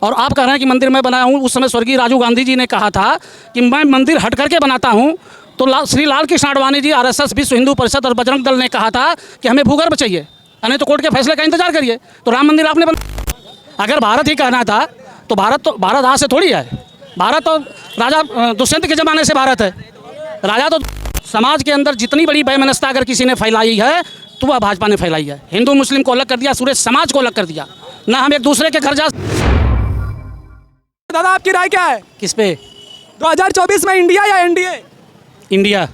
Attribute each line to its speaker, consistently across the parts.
Speaker 1: और आप कह रहे हैं कि मंदिर मैं बनाया हूँ। उस समय स्वर्गीय राजीव गांधी जी ने कहा था कि मैं मंदिर हट करके बनाता हूँ, तो श्री लाल कृष्ण आडवाणी जी, आरएसएस, विश्व हिंदू परिषद और बजरंग दल ने कहा था कि हमें भूगर्भ चाहिए, नहीं तो कोर्ट के फैसले का इंतजार करिए। तो राम मंदिर आपने बना। अगर भारत ही कहना था तो भारत आज से थोड़ी है। भारत तो राजा दुष्यंत के ज़माने से भारत है। राजा तो समाज के अंदर जितनी बड़ी वैमनस्यता अगर किसी ने फैलाई है तो वह भाजपा ने फैलाई है। हिंदू मुस्लिम को अलग कर दिया, सूर्य समाज को अलग कर दिया। ना हम एक दूसरे के घर जा।
Speaker 2: दादा आपकी राय क्या है?
Speaker 1: किस पे?
Speaker 2: 2024 में इंडिया या एनडीए?
Speaker 1: इंडिया।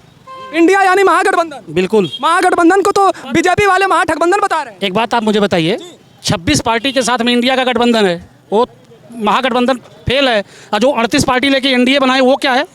Speaker 2: इंडिया यानी महागठबंधन।
Speaker 1: बिल्कुल।
Speaker 2: महागठबंधन को तो बीजेपी वाले महागठबंधन बता रहे हैं।
Speaker 1: एक बात आप मुझे बताइए, 26 पार्टी के साथ में इंडिया का गठबंधन है, वो महागठबंधन फेल है। और जो 38 पार्टी लेके एनडीए बनाए वो क्या है?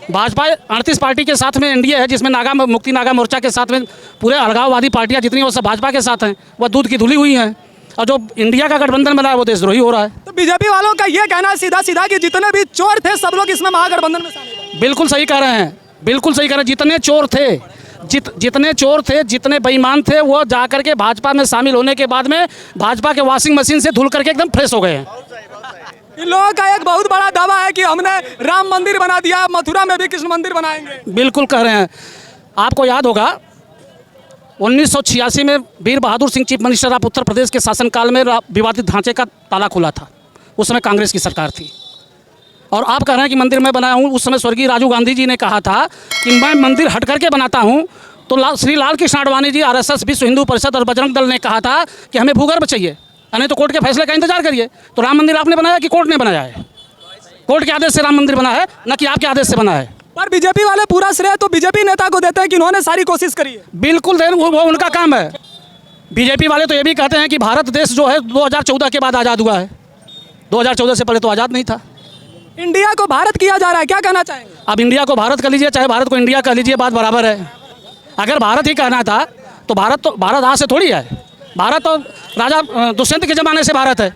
Speaker 1: भाजपा 38 पार्टी के साथ में एनडीए है, जिसमें मुक्ति नागा मोर्चा के साथ में पूरे अलगाववादी पार्टियां जितनी वो सब भाजपा के साथ हैं। वह दूध की धुली हुई हैं। और जो इंडिया का गठबंधन बना है वो देशद्रोही हो रहा है।
Speaker 2: तो बीजेपी वालों का ये कहना है सीधा सीधा कि जितने भी चोर थे सब लोग इसमें महागठबंधन में शामिल हैं।
Speaker 1: बिल्कुल सही कह रहे हैं, बिल्कुल सही कह रहे हैं। जितने चोर थे, जितने चोर थे, जितने बेईमान थे, वो जाकर के भाजपा में शामिल होने के बाद में भाजपा के वॉशिंग मशीन से धुल करके एकदम फ्रेश हो गए हैं।
Speaker 2: इन लोगों का एक बहुत बड़ा दावा है कि हमने राम मंदिर बना दिया, मथुरा में भी कृष्ण मंदिर बनाएंगे।
Speaker 1: बिल्कुल कह रहे हैं। आपको याद होगा 1986 में वीर Bahadur Singh chief minister of Uttar Pradesh के शासनकाल में विवादित ढांचे का ताला खुला था। उस समय कांग्रेस की सरकार थी। और आप कह रहे हैं कि मंदिर मैं बनाया हूँ। उस समय स्वर्गीय राजीव गांधी जी ने कहा था कि मैं मंदिर हट करके बनाता हूँ, तो श्री लाल कृष्ण आडवाणी जी, आरएसएस, विश्व हिंदू परिषद और बजरंग दल ने कहा था कि हमें भूगर्भ चाहिए, नहीं तो कोर्ट के फैसले का इंतजार करिए। तो राम मंदिर आपने बनाया कि कोर्ट ने बनाया है? कोर्ट के आदेश से राम मंदिर बना है, न कि आपके आदेश से बना है।
Speaker 2: पर बीजेपी वाले पूरा श्रेय तो बीजेपी नेता को देते हैं कि उन्होंने सारी कोशिश करी है।
Speaker 1: बिल्कुल, वो उनका काम है। बीजेपी वाले तो ये भी कहते हैं कि भारत देश जो है 2014 के बाद आज़ाद हुआ है। 2014 से पहले तो आज़ाद नहीं था।
Speaker 2: इंडिया को भारत किया जा रहा है, क्या कहना चाहेंगे?
Speaker 1: अब इंडिया को भारत कह लीजिए, चाहे भारत को इंडिया कह लीजिए, बात बराबर है। अगर भारत ही कहना था तो भारत आज से थोड़ी है। भारत तो राजा दुष्यंत के ज़माने से भारत है।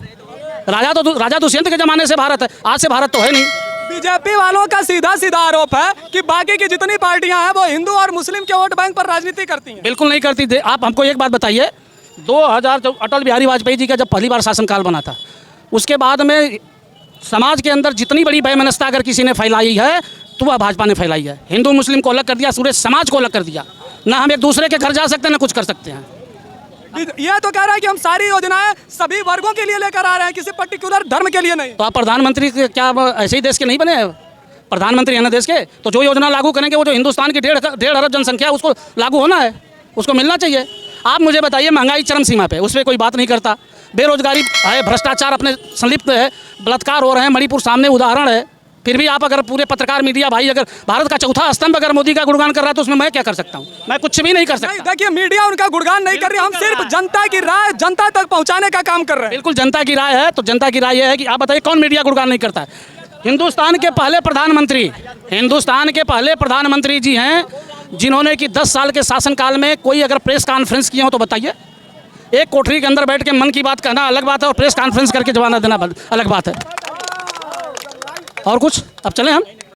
Speaker 1: राजा दुष्यंत के ज़माने से भारत है, आज से भारत तो है नहीं।
Speaker 2: बीजेपी वालों का सीधा सीधा आरोप है कि बाकी की जितनी पार्टियां हैं वो हिंदू और मुस्लिम के वोट बैंक पर राजनीति करती हैं।
Speaker 1: बिल्कुल नहीं करती। आप हमको एक बात बताइए, 2000 अटल बिहारी वाजपेयी जी का जब पहली बार शासनकाल बना था, उसके बाद में समाज के अंदर जितनी बड़ी वैमनस्यता अगर किसी ने फैलाई है तो वह भाजपा ने फैलाई है। हिंदू मुस्लिम को अलग कर दिया, सूर्य समाज को अलग कर दिया। ना हम एक दूसरे के घर जा सकते हैं, ना कुछ कर सकते हैं।
Speaker 2: यह तो कह रहा है कि हम सारी योजनाएं सभी वर्गों के लिए लेकर आ रहे हैं, किसी पर्टिकुलर धर्म के लिए नहीं।
Speaker 1: तो आप प्रधानमंत्री क्या ऐसे ही देश के नहीं बने हैं? प्रधानमंत्री है ना देश के, तो जो योजना लागू करेंगे वो जो हिंदुस्तान की 1.5 अरब जनसंख्या है उसको लागू होना है, उसको मिलना चाहिए। आप मुझे बताइए, महंगाई चरम सीमा पे, उस पर कोई बात नहीं करता। बेरोजगारी है, भ्रष्टाचार अपने संलिप्त है, बलात्कार हो रहे हैं, मणिपुर सामने उदाहरण है। फिर भी आप अगर पूरे पत्रकार मीडिया भाई अगर भारत का चौथा स्तंभ अगर मोदी का गुणगान कर रहा है तो उसमें मैं क्या कर सकता हूँ? मैं कुछ भी नहीं कर सकता।
Speaker 2: देखिए, मीडिया उनका गुणगान नहीं कर रही, हम सिर्फ जनता की राय जनता तक पहुँचाने का काम कर रहे हैं।
Speaker 1: बिल्कुल जनता की राय है, तो जनता की राय यह है कि आप बताइए कौन मीडिया गुणगान नहीं करता है? हिंदुस्तान के पहले प्रधानमंत्री जी हैं जिन्होंने कि 10 साल के शासनकाल में कोई अगर प्रेस कॉन्फ्रेंस किए हो तो बताइए। एक कोठरी के अंदर बैठ के मन की बात कहना अलग बात है और प्रेस कॉन्फ्रेंस करके जवाब देना अलग बात है। और कुछ अब चलें हम।